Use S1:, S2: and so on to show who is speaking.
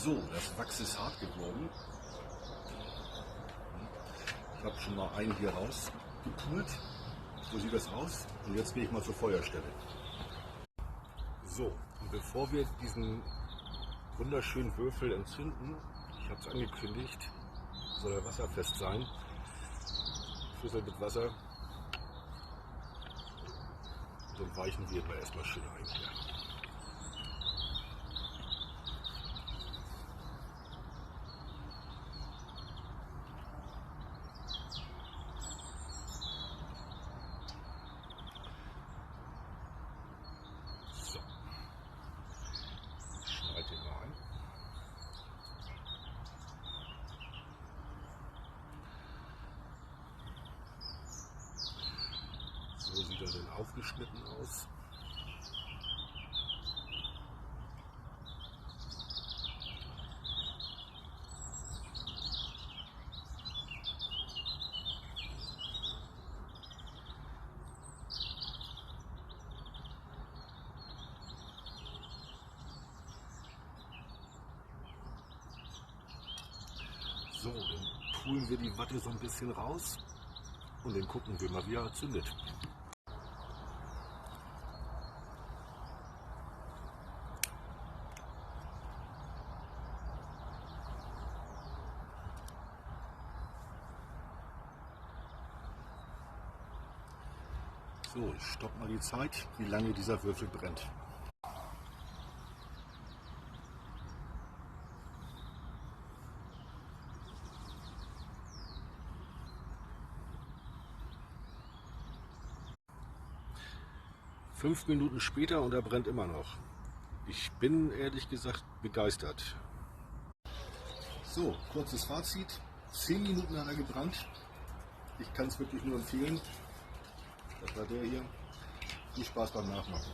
S1: So, das Wachs ist hart geworden. Ich habe schon mal einen hier rausgepult. So sieht das aus. Und jetzt gehe ich mal zur Feuerstelle. So, und bevor wir diesen wunderschönen Würfel entzünden, ich habe es angekündigt, soll er wasserfest sein. Schüssel mit Wasser. Dann weichen wir immer erstmal schön ein hier. So. Schneid den mal ein. So sieht er denn aufgeschnitten aus. So, dann pulen wir die Watte so ein bisschen raus und dann gucken wir mal, wie er zündet. So, ich stoppe mal die Zeit, wie lange dieser Würfel brennt. Fünf Minuten später und er brennt immer noch. Ich bin ehrlich gesagt begeistert. So, kurzes Fazit. 10 Minuten hat er gebrannt. Ich kann es wirklich nur empfehlen. Das war der hier. Viel Spaß beim Nachmachen.